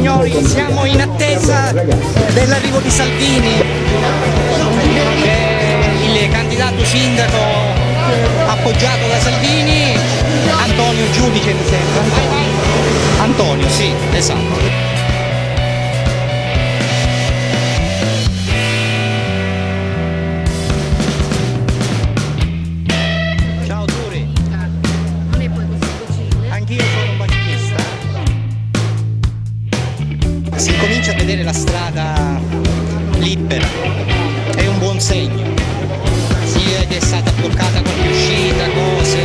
signori, siamo in attesa dell'arrivo di Salvini, il candidato sindaco appoggiato da Salvini, Antonio Giudice mi sembra. Antonio, sì, esatto. Si comincia a vedere la strada libera, è un buon segno, si vede che è stata bloccata qualche uscita, cose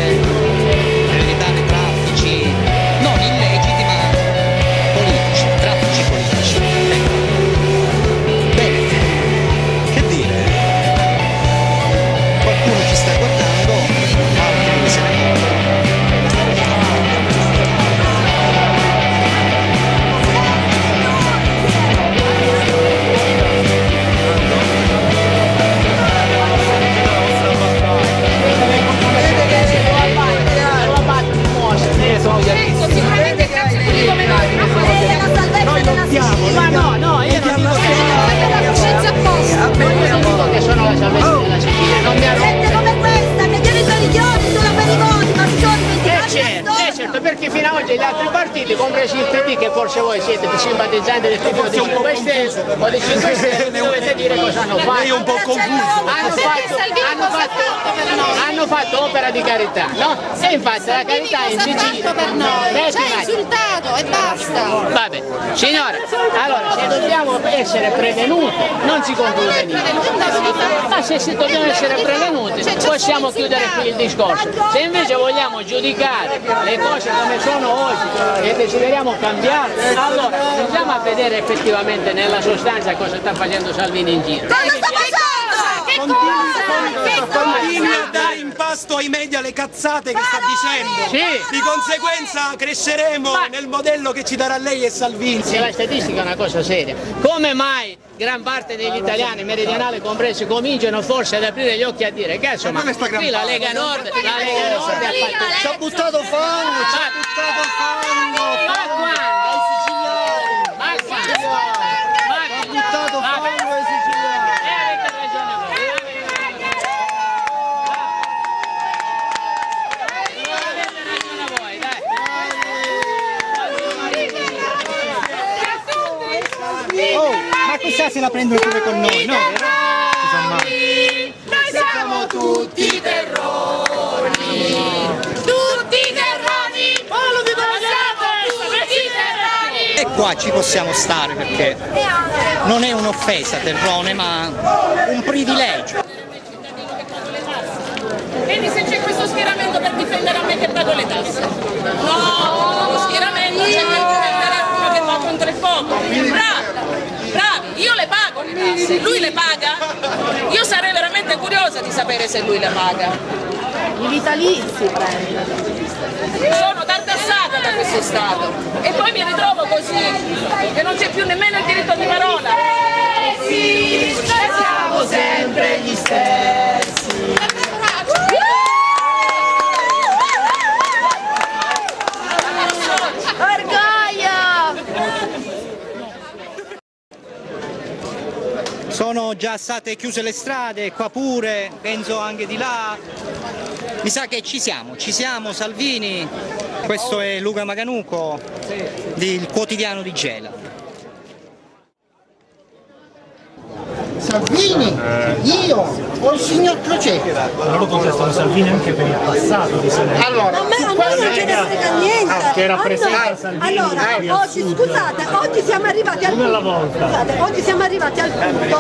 per evitare traffici, non illeciti ma politici, traffici politici. Bene, che dire, qualcuno ci sta guardando, altri se ne muovono. Noi lottiamo, no, io non dico che sono la salvezza della Sicilia, non mi hanno... Gente come questa, che tiene i religioni sono per i voti, ma si sono dimenticati. certo, perché fino ad oggi gli altri partiti, compresi il PD, che forse voi siete simpatizzanti del PD o di 5 Stelle, o di 5 Stelle, dovete dire cosa hanno fatto. Lei è un po' confuso. Hanno fatto opera di carità, no? E infatti la carità in Sicilia... Ci ha insultato e basta. Vabbè, signora, allora se dobbiamo essere prevenuti non si conclude niente. Ma se dobbiamo essere prevenuti possiamo chiudere qui il discorso. Se invece vogliamo giudicare le cose come sono oggi e desideriamo cambiarle, allora andiamo a vedere effettivamente nella sostanza cosa sta facendo Salvini in giro. Cosa sta facendo? Continui a dare in pasto ai media le cazzate che sta dicendo. Sì. Di conseguenza cresceremo nel modello che ci darà lei e Salvini. Se la statistica è una cosa seria, come mai gran parte degli italiani, meridionali compresi, cominciano forse ad aprire gli occhi a dire cazzo, ma qui la Lega Nord ci ha buttato fango, ci ha buttato fango. Ma quando? Ha buttato fango ai siciliani. Avete ragione voi. Avete ragione voi, dai. Oh, ma questa se la prendono pure con noi, no? Noi siamo tutti terroni. Tutti terroni. E qua ci possiamo stare perché non è un'offesa terrone, ma un privilegio. Vedi se c'è questo schieramento per difendere a me che pago le tasse. No, lo schieramento c'è per difendere uno che va contro il fuoco. Bravi, io le pago le tasse, lui le paga? Io sarei veramente curiosa di sapere se lui le paga. I vitalizi prende. Sono tartassata da questo Stato e poi mi ritrovo così, che non c'è più nemmeno il diritto di parola. Sì, noi siamo sempre gli stessi. Sono già state chiuse le strade, qua pure, penso anche di là. Mi sa che ci siamo Salvini. Questo è Luca Maganuco, del quotidiano di Gela. Salvini, io o il signor Crocetta. Loro contestano Salvini anche per il passato di Salvini. Allora, A me non ce ne frega niente. che rappresenta Salvini. Allora, oggi siamo arrivati al punto. Oggi siamo arrivati al punto.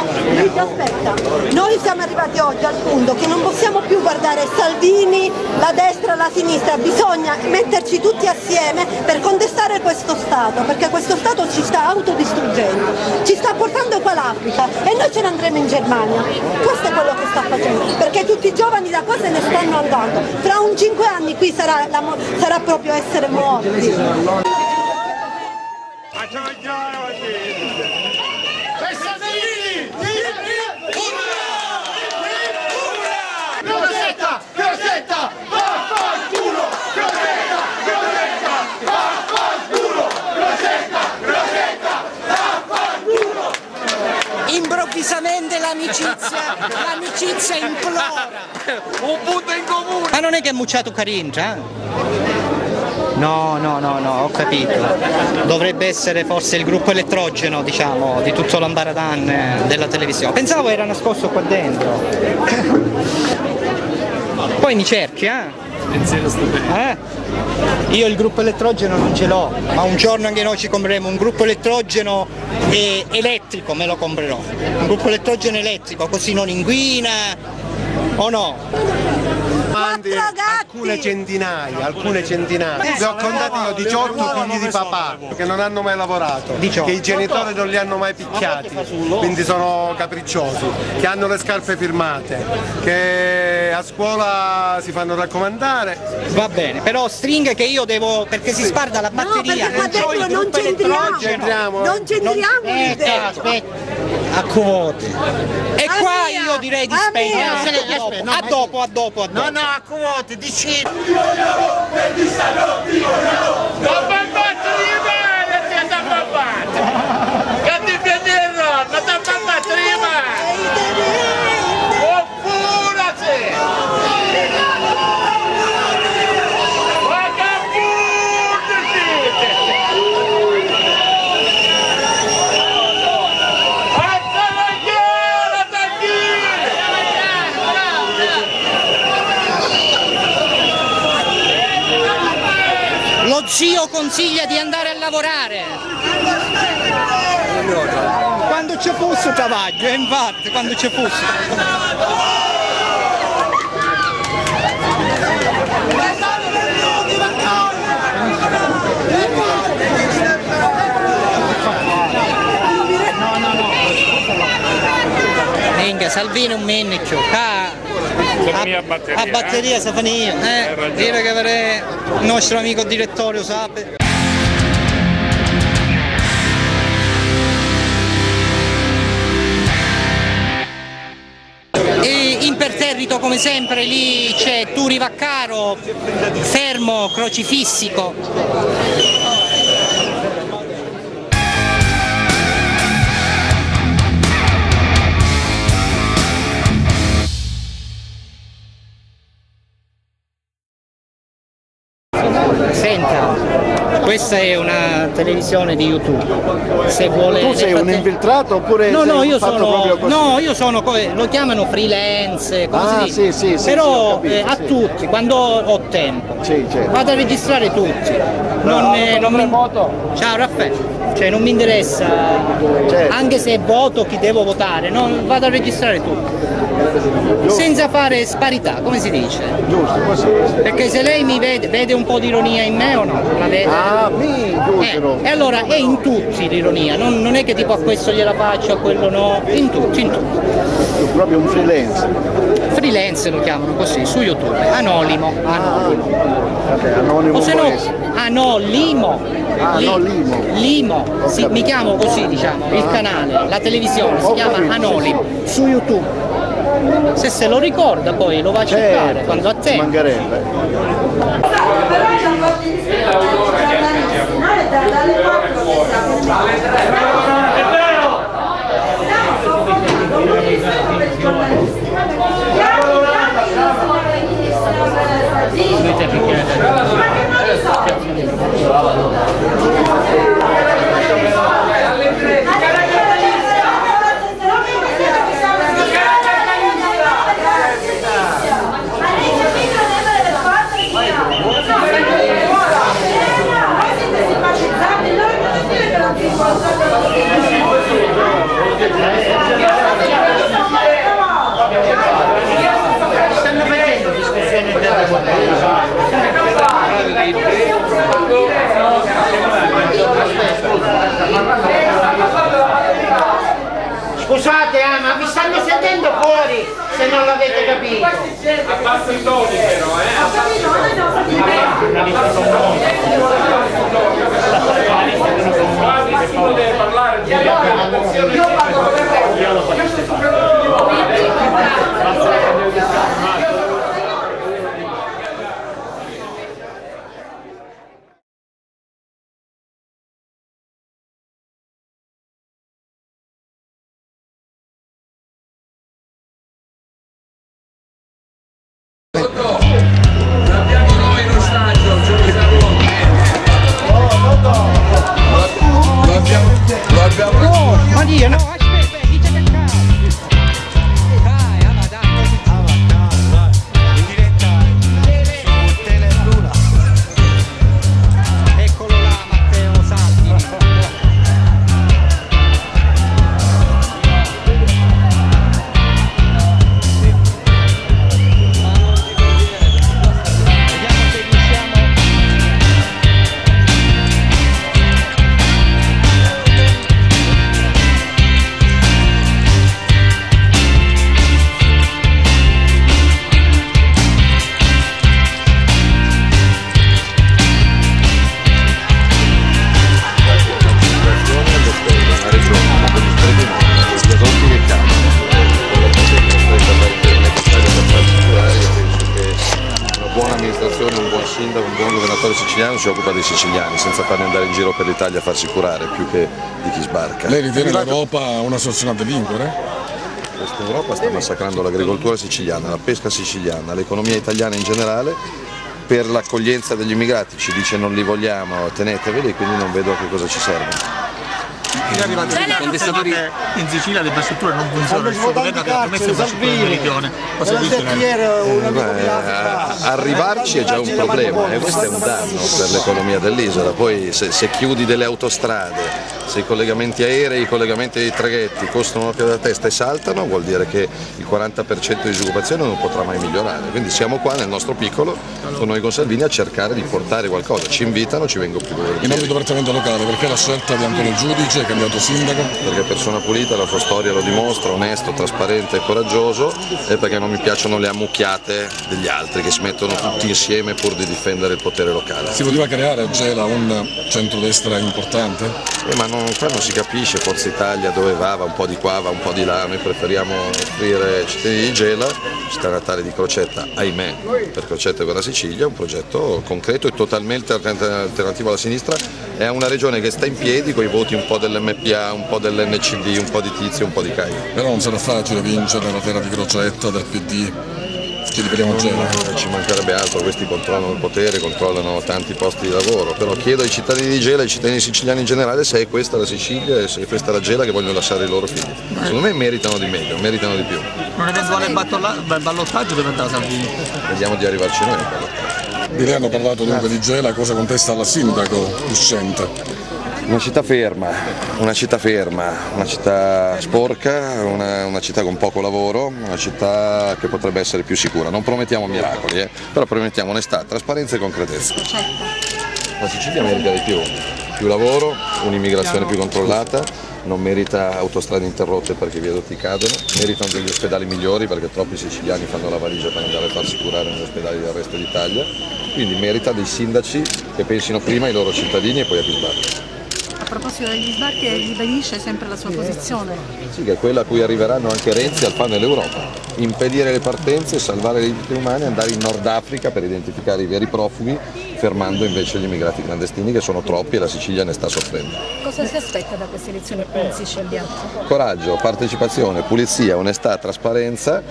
Aspetta, noi siamo arrivati oggi al punto che non possiamo più guardare Salvini, la destra e la sinistra, bisogna metterci tutti assieme per contestare questo Stato, perché questo Stato ci sta autodistruggendo, ci sta portando qua l'Africa e noi ce ne andremo in Germania. Questo è quello che sta facendo, perché tutti i giovani da qua se ne stanno andando. Tra un 5 anni qui sarà proprio essere morti. Crocetta, vaffanculo! Crocetta, vaffanculo! Crocetta, l'amicizia implora. Un punto in comune. Ma non è che ha mucciato Caringia? No, ho capito. Dovrebbe essere forse il gruppo elettrogeno, diciamo, di tutto l'ambaradan della televisione. Pensavo era nascosto qua dentro. Poi mi cerchi, Pensiero stupendo. Io il gruppo elettrogeno non ce l'ho, ma un giorno anche noi ci compreremo un gruppo elettrogeno elettrico, me lo comprerò. Un gruppo elettrogeno elettrico, così non inquina, o no? Alcune centinaia. Li ho contati io 18 figli di papà che non hanno mai lavorato, 18. che i genitori non li hanno mai picchiati, quindi sono capricciosi, che hanno le scarpe firmate, che a scuola si fanno raccomandare. Va bene, però stringhe che io devo, perché si sparda la batteria. No, perché qua dentro non c'entriamo. Non c'entriamo l'idea. Aspetta. A quote. E qua io direi di spegnere. A dopo. No, a quote, dici. Non bambato di male, ti ha bambato! Che ti piace il ron, non ti ha bambato di male! Oppure sì! Ma che burro siete! Alza la chiara, Lo zio consiglia di andare a lavorare. Quando ci fosse travaglio, infatti, quando ci fosse. Minchia, Salvini è un mennecchio. A batteria si finì. Dire che avrei il nostro amico direttorio sape. E imperterrito come sempre lì c'è Turi Vaccaro, fermo, crocifissico. Senta, questa è una televisione di YouTube. Se vuole. Tu sei un infiltrato oppure no, sei io fatto sono. proprio così? No, io sono lo chiamano freelance, come si dice? Sì, però ho capito, a sì. tutti, quando ho tempo. Sì, certo. Vado a registrare tutti. Ciao Raffaele. Cioè non mi interessa, Certo. anche se voto chi devo votare, no, vado a registrare tutto. Senza fare sparità, come si dice? Giusto, così. Perché se lei mi vede un po' di ironia in me o no? La vede? Giusto. E allora è in tutti l'ironia, non è che tipo a questo gliela faccio, a quello no, in tutti. Tu proprio un freelance. Freelance lo chiamano così, su YouTube, anonimo. Vabbè, anonimo O se no, Limo. Limo, sì, mi chiamo così, diciamo, il canale, la televisione si chiama Anonimo, su YouTube. Se lo ricorda poi lo va a cercare quando ha tempo. Mancherebbe. Stanno facendo discussioni Scusate, ma vi stanno sentendo fuori se non l'avete capito. Abbassa i toni però, Nessuno deve parlare. Io parlo per l'abbiamo. No, ma Dio, no, aspetta, dice che cazzo. Dai, in diretta su Teleluna. Eccolo là, Matteo Salvi. Un buon sindaco, un buon governatore siciliano si occupa dei siciliani senza farli andare in giro per l'Italia a farsi curare più che di chi sbarca. Lei ritiene l'Europa una soluzione a delinquere? Questa Europa sta massacrando l'agricoltura siciliana, la pesca siciliana, l'economia italiana in generale. Per l'accoglienza degli immigrati ci dice non li vogliamo, teneteveli, quindi non vedo a che cosa ci serve. I contestatori in Sicilia le infrastrutture non funzionano, il suo governo che ha promesso le infrastrutture in meridione. Cosa dice lei? Arrivarci è già un problema e questo è un danno per l'economia dell'isola. Poi se chiudi delle autostrade, se i collegamenti aerei, i collegamenti dei traghetti costano una più da testa e saltano, vuol dire che il 40% di disoccupazione non potrà mai migliorare. Quindi siamo qua nel nostro piccolo, con noi con Salvini, a cercare di portare qualcosa. Ci invitano, ci vengo più volentieri. In ambito prettamente locale, perché la scelta di Antonio Giudice, candidato sindaco? Perché è persona pulita, la sua storia lo dimostra, onesto, trasparente e coraggioso, e perché non mi piacciono le ammucchiate degli altri che si mettono tutti insieme pur di difendere il potere locale. Si poteva creare a Gela un centrodestra importante? Ma qua non si capisce, Forza Italia dove va un po' di qua, va un po' di là. Noi preferiamo offrire ai cittadini di Gela, città natale di Crocetta, ahimè, per Crocetta e per la Sicilia, un progetto concreto e totalmente alternativo alla sinistra. È una regione che sta in piedi con i voti un po' dell'MPA, un po' dell'NCD, un po' di Tizio, un po' di Caio. Però non sarà facile vincere la terra di Crocetta, del PD. Ci riferiamo a Gela. Ci mancherebbe altro, questi controllano il potere, controllano tanti posti di lavoro, però chiedo ai cittadini di Gela, ai cittadini siciliani in generale, se è questa la Sicilia e se è questa la Gela che vogliono lasciare i loro figli. Secondo me meritano di meglio, meritano di più. Un eventuale ballottaggio dove andrà Salvini? Vediamo di arrivarci noi al ballottaggio. Di lei hanno parlato dunque di Gela, cosa contesta alla sindaco uscente? Una città ferma, una città sporca, una città con poco lavoro, una città che potrebbe essere più sicura. Non promettiamo miracoli, però promettiamo onestà, trasparenza e concretezza. La Sicilia merita di più lavoro, un'immigrazione più controllata, non merita autostrade interrotte perché i viadotti cadono, meritano degli ospedali migliori perché troppi siciliani fanno la valigia per andare a farsi curare negli ospedali del resto d'Italia, quindi merita dei sindaci che pensino prima ai loro cittadini e poi a chi sbarca. A proposito degli sbarchi, ribadisce sempre la sua posizione? Sì, che è quella a cui arriveranno anche Renzi al PAN e l'Europa. Impedire le partenze, salvare le vite umane, andare in Nord Africa per identificare i veri profughi, fermando invece gli immigrati clandestini che sono troppi e la Sicilia ne sta soffrendo. Cosa si aspetta da queste elezioni qui in Sicilia? Coraggio, partecipazione, pulizia, onestà, trasparenza,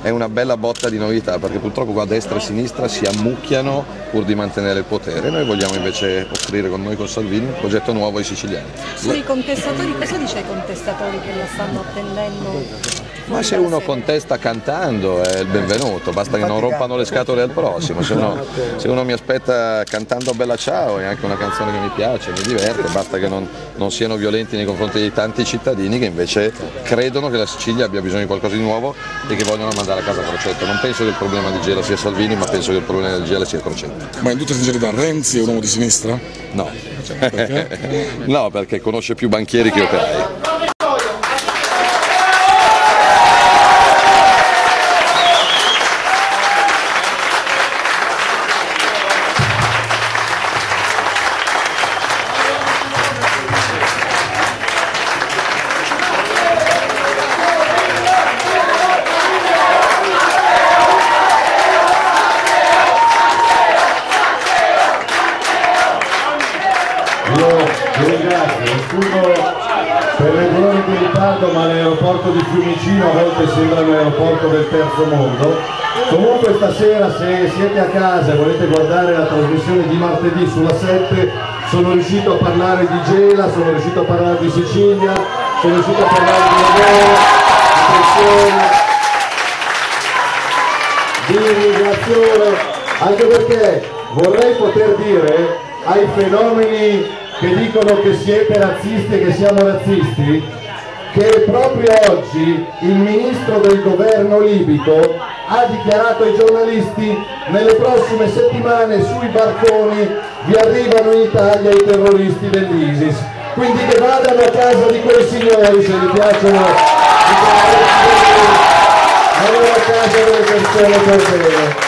è una bella botta di novità perché purtroppo qua destra e sinistra si ammucchiano pur di mantenere il potere. Noi vogliamo invece offrire con noi con Salvini un progetto nuovo ai siciliani. Sui contestatori, cosa dice ai contestatori che la stanno attendendo? Ma se uno contesta cantando è il benvenuto, basta che non rompano le scatole al prossimo, se uno mi aspetta cantando Bella Ciao è anche una canzone che mi piace, mi diverte, basta che non siano violenti nei confronti di tanti cittadini che invece credono che la Sicilia abbia bisogno di qualcosa di nuovo e che vogliono mandare a casa Crocetta. Non penso che il problema di Gela sia Salvini, ma penso che il problema di Gela sia Crocetta. Ma in tutta sincerità Renzi è un uomo di sinistra? No. Perché? No, perché conosce più banchieri che operai. Per le ore di ritardo, ma l'aeroporto di Fiumicino a volte sembra un aeroporto del terzo mondo. Comunque stasera, se siete a casa e volete guardare la trasmissione di martedì sulla 7, sono riuscito a parlare di Gela, sono riuscito a parlare di Sicilia, sono riuscito a parlare di lavoro, di pensione, di immigrazione, anche perché vorrei poter dire ai fenomeni che dicono che siete razzisti e che siamo razzisti, che proprio oggi il ministro del governo libico ha dichiarato ai giornalisti: nelle prossime settimane sui barconi vi arrivano in Italia i terroristi dell'ISIS, quindi che vadano a casa di quei signori se gli piacciono i terroristi, vadano a casa delle persone per bene.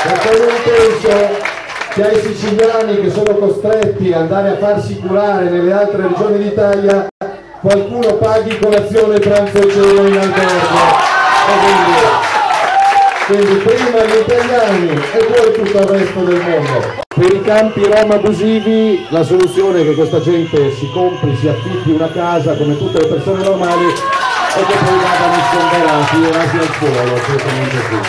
Perché non penso che ai siciliani che sono costretti ad andare a farsi curare nelle altre regioni d'Italia qualcuno paghi colazione, pranzo e cena in albergo. Quindi prima gli italiani e poi tutto il resto del mondo. Per i campi rom abusivi la soluzione è che questa gente si compri, si affitti una casa come tutte le persone normali e che poi vadano sfonderati, rasi al suolo, certamente sì.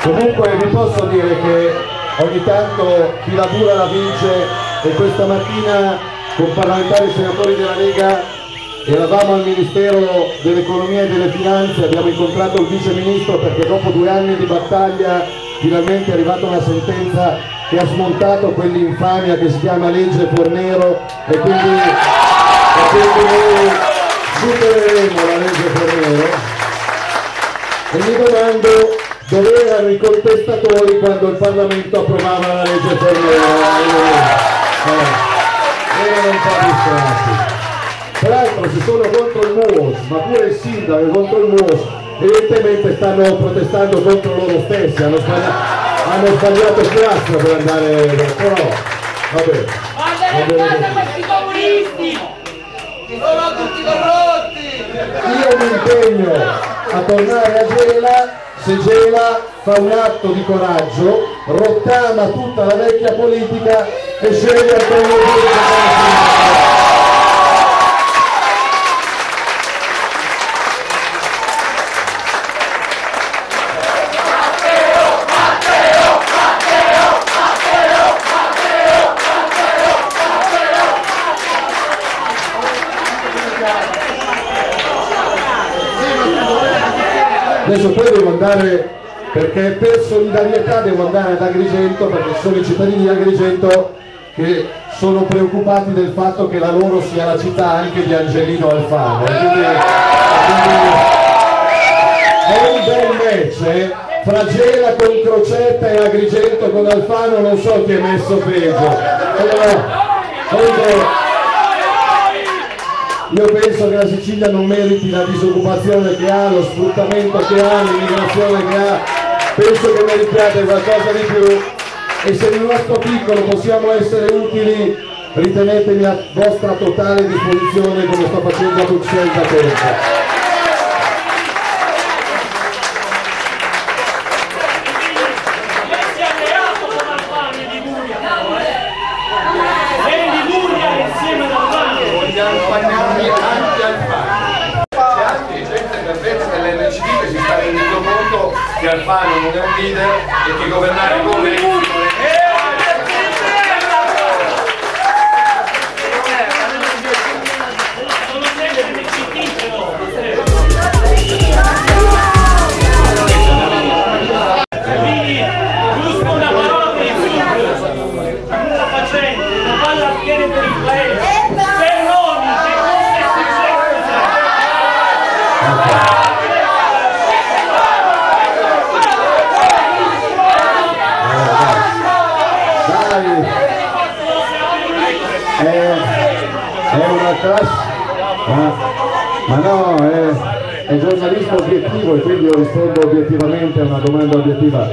Comunque vi posso dire che ogni tanto chi lavora la vince, e questa mattina con parlamentari e senatori della Lega eravamo al Ministero dell'Economia e delle Finanze, abbiamo incontrato il Vice Ministro perché dopo 2 anni di battaglia finalmente è arrivata una sentenza che ha smontato quell'infamia che si chiama legge Fornero e quindi noi supereremo la legge Fornero. E mi domando dove erano i contestatori quando il Parlamento approvava la legge Fornero. Erano un po' distratti. Peraltro si sono contro il MUOS, ma pure il sindaco è contro il MUOS, evidentemente stanno protestando contro loro stessi, hanno sbagliato piazza per andare, però vabbè. Guarda questi comunisti! Sono tutti corrotti! Io mi impegno a tornare a Gela se Gela fa un atto di coraggio, rottama tutta la vecchia politica e sceglie Antonio Giudice. Adesso poi devo andare, perché per solidarietà devo andare ad Agrigento, perché sono i cittadini di Agrigento che sono preoccupati del fatto che la loro sia la città anche di Angelino Alfano. Quindi è un bel match, fra Gela con Crocetta e Agrigento con Alfano, non so chi è messo peggio. Allora, io penso che la Sicilia non meriti la disoccupazione che ha, lo sfruttamento che ha, l'immigrazione che ha, penso che meritiate qualcosa di più e se nel nostro piccolo possiamo essere utili ritenetemi a vostra totale disposizione come sto facendo a Bruxelles da tempo. Che Alfano non è un leader e che governare con Renzi non è... Quindi, giusto una parola per il Sud, nulla facente, una palla al piede per il paese, Ferroni, che cosa è successo? È una classe, ma no, è giornalismo obiettivo e quindi io rispondo obiettivamente a una domanda obiettiva.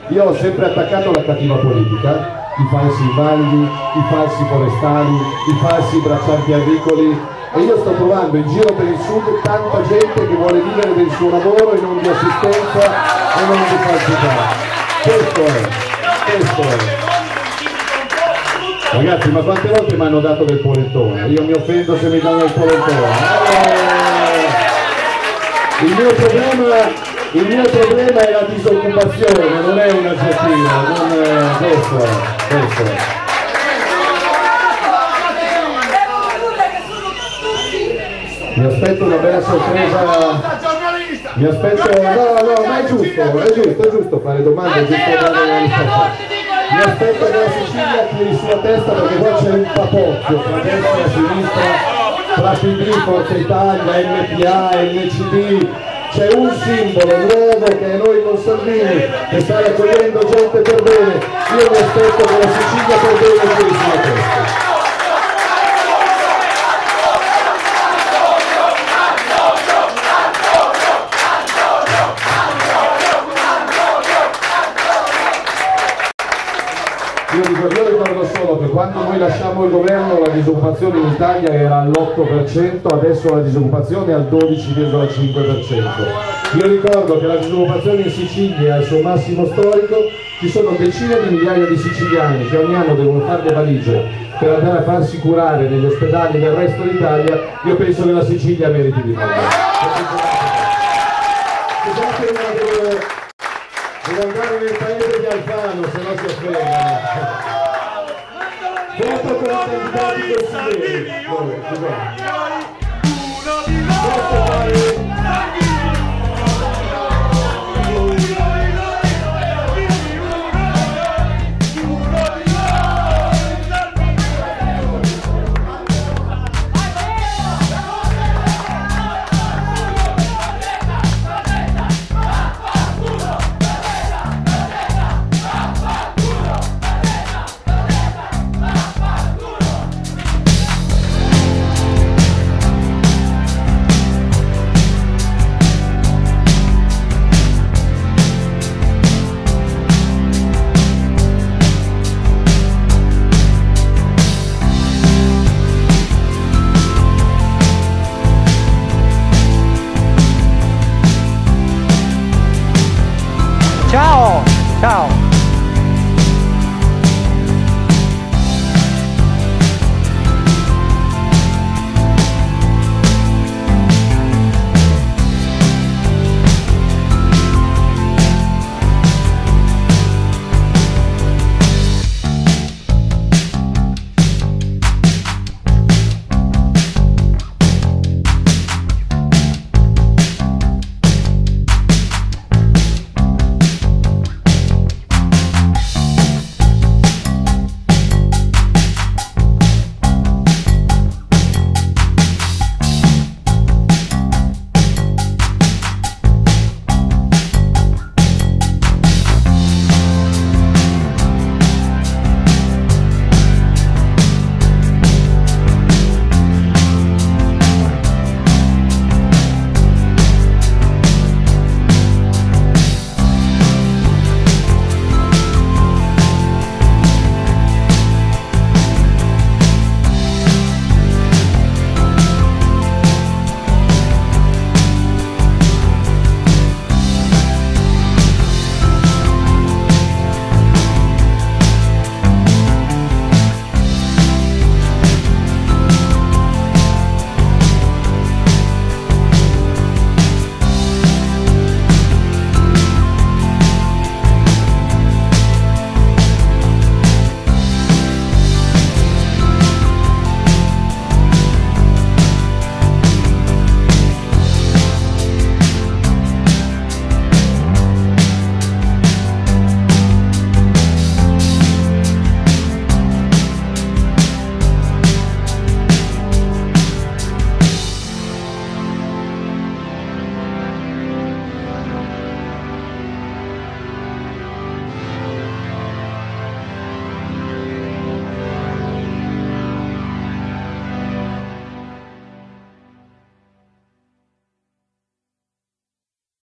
Io ho sempre attaccato la cattiva politica, i falsi valli, i falsi forestali, i falsi braccianti agricoli e io sto trovando in giro per il sud tanta gente che vuole vivere del suo lavoro e non di assistenza e non di falsità. Questo è. Ragazzi, ma quante volte mi hanno dato del polentone? Io mi offendo se mi danno il polentone. Il mio problema è la disoccupazione, non è un aggettivo, questo è. Mi aspetto una bella sorpresa. Mi aspetto. No, ma è giusto fare domande, è giusto dare una risposta. Mi aspetto che la Sicilia tiri sulla testa perché qua c'è un papocchio tra destra e sinistra, tra PD, Forza Italia, MPA, NCD. C'è un simbolo nuovo che è noi con Salvini, che sta raccogliendo gente per bene. Io mi aspetto che la Sicilia per bene tiri sulla testa. Io ricordo solo che quando noi lasciamo il governo la disoccupazione in Italia era all'8%, adesso la disoccupazione è al 12,5%. Io ricordo che la disoccupazione in Sicilia è al suo massimo storico, ci sono decine di migliaia di siciliani che ogni anno devono fare le valigie per andare a farsi curare negli ospedali del resto d'Italia. Io penso che la Sicilia meriti di fare. Devo andare nel paese di Alfano, se no si offendono. Voto per i candidati consiglieri.